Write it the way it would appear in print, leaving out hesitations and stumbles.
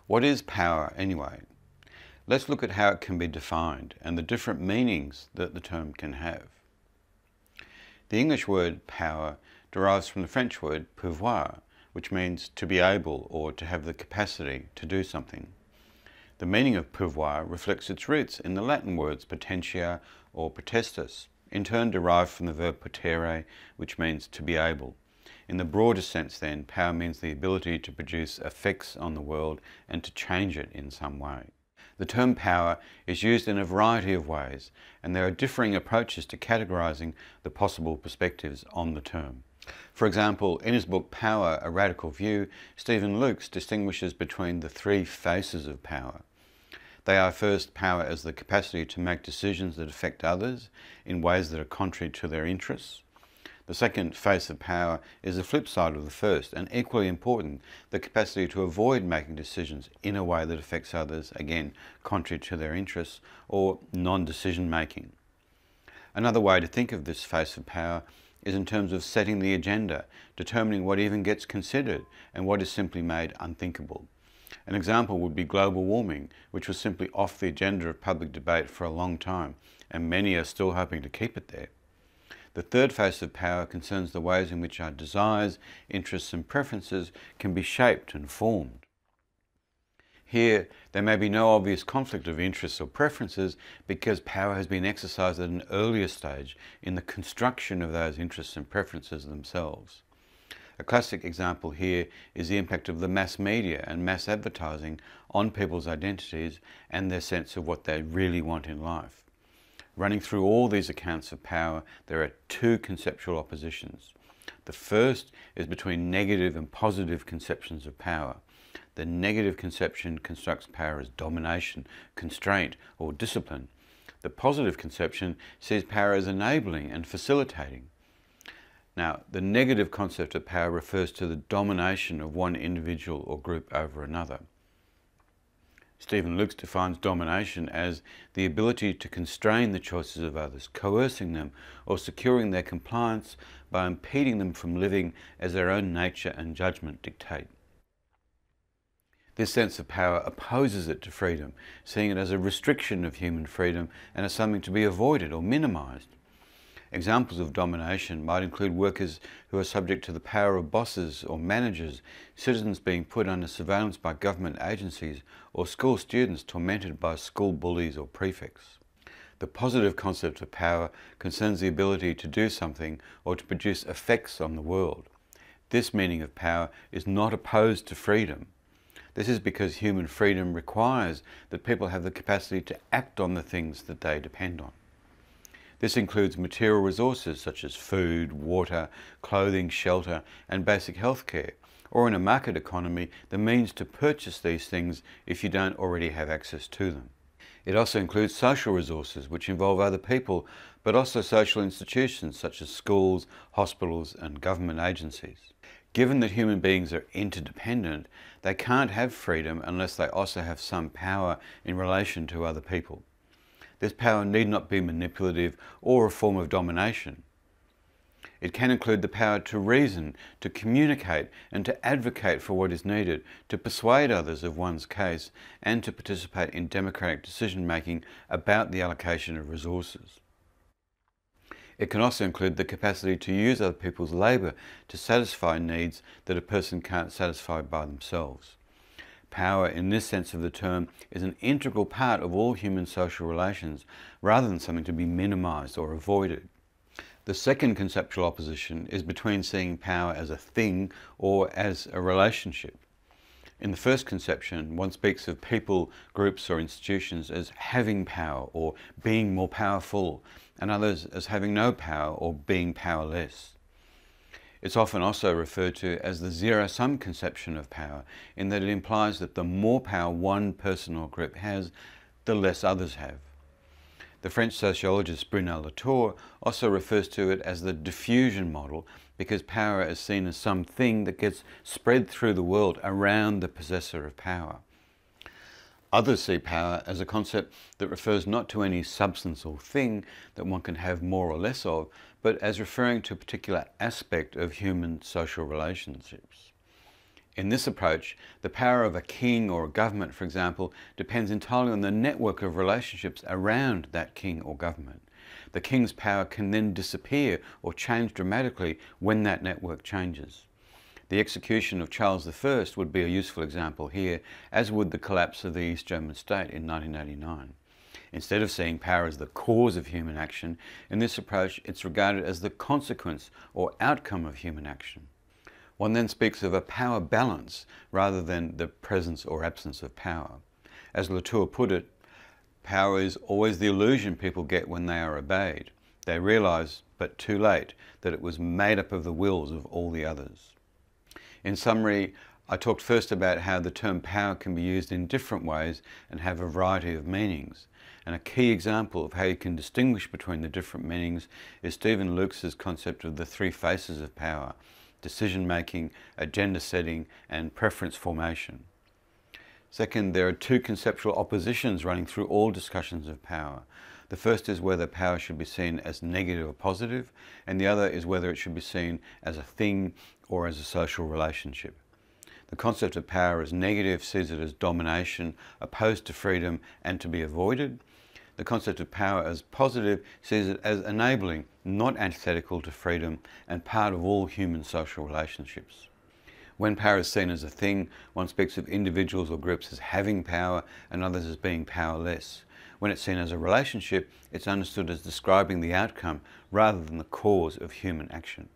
What is power anyway? Let's look at how it can be defined and the different meanings that the term can have. The English word power derives from the French word pouvoir, which means to be able or to have the capacity to do something. The meaning of pouvoir reflects its roots in the Latin words potentia or potestas, in turn derived from the verb potere, which means to be able. In the broader sense then, power means the ability to produce effects on the world and to change it in some way. The term power is used in a variety of ways, and there are differing approaches to categorizing the possible perspectives on the term. For example, in his book Power, A Radical View, Stephen Lukes distinguishes between the three faces of power. They are first, power as the capacity to make decisions that affect others in ways that are contrary to their interests. The second face of power is the flip side of the first, and equally important, the capacity to avoid making decisions in a way that affects others, again, contrary to their interests, or non-decision making. Another way to think of this face of power is in terms of setting the agenda, determining what even gets considered and what is simply made unthinkable. An example would be global warming, which was simply off the agenda of public debate for a long time, and many are still hoping to keep it there. The third face of power concerns the ways in which our desires, interests and preferences can be shaped and formed. Here, there may be no obvious conflict of interests or preferences because power has been exercised at an earlier stage in the construction of those interests and preferences themselves. A classic example here is the impact of the mass media and mass advertising on people's identities and their sense of what they really want in life. Running through all these accounts of power, there are two conceptual oppositions. The first is between negative and positive conceptions of power. The negative conception constructs power as domination, constraint, or discipline. The positive conception sees power as enabling and facilitating. Now, the negative concept of power refers to the domination of one individual or group over another. Stephen Lukes defines domination as the ability to constrain the choices of others, coercing them or securing their compliance by impeding them from living as their own nature and judgment dictate. This sense of power opposes it to freedom, seeing it as a restriction of human freedom and as something to be avoided or minimized. Examples of domination might include workers who are subject to the power of bosses or managers, citizens being put under surveillance by government agencies, or school students tormented by school bullies or prefects. The positive concept of power concerns the ability to do something or to produce effects on the world. This meaning of power is not opposed to freedom. This is because human freedom requires that people have the capacity to act on the things that they depend on. This includes material resources such as food, water, clothing, shelter, and basic health care, or in a market economy, the means to purchase these things if you don't already have access to them. It also includes social resources, which involve other people, but also social institutions such as schools, hospitals, and government agencies. Given that human beings are interdependent, they can't have freedom unless they also have some power in relation to other people. This power need not be manipulative or a form of domination. It can include the power to reason, to communicate, and to advocate for what is needed, to persuade others of one's case, and to participate in democratic decision-making about the allocation of resources. It can also include the capacity to use other people's labour to satisfy needs that a person can't satisfy by themselves. Power, in this sense of the term, is an integral part of all human social relations, rather than something to be minimised or avoided. The second conceptual opposition is between seeing power as a thing or as a relationship. In the first conception, one speaks of people, groups or institutions as having power or being more powerful, and others as having no power or being powerless. It's often also referred to as the zero-sum conception of power, in that it implies that the more power one person or group has, the less others have. The French sociologist Bruno Latour also refers to it as the diffusion model, because power is seen as something that gets spread through the world around the possessor of power. Others see power as a concept that refers not to any substance or thing that one can have more or less of, but as referring to a particular aspect of human social relationships. In this approach, the power of a king or a government, for example, depends entirely on the network of relationships around that king or government. The king's power can then disappear or change dramatically when that network changes. The execution of Charles I would be a useful example here, as would the collapse of the East German state in 1989. Instead of seeing power as the cause of human action, in this approach it's regarded as the consequence or outcome of human action. One then speaks of a power balance rather than the presence or absence of power. As Latour put it, power is always the illusion people get when they are obeyed. They realise, but too late, that it was made up of the wills of all the others. In summary, I talked first about how the term power can be used in different ways and have a variety of meanings. And a key example of how you can distinguish between the different meanings is Stephen Lukes' concept of the three faces of power: decision-making, agenda setting, and preference formation. Second, there are two conceptual oppositions running through all discussions of power. The first is whether power should be seen as negative or positive, and the other is whether it should be seen as a thing or as a social relationship. The concept of power as negative sees it as domination, opposed to freedom and to be avoided. The concept of power as positive sees it as enabling, not antithetical to freedom, and part of all human social relationships. When power is seen as a thing, one speaks of individuals or groups as having power and others as being powerless. When it's seen as a relationship, it's understood as describing the outcome rather than the cause of human action.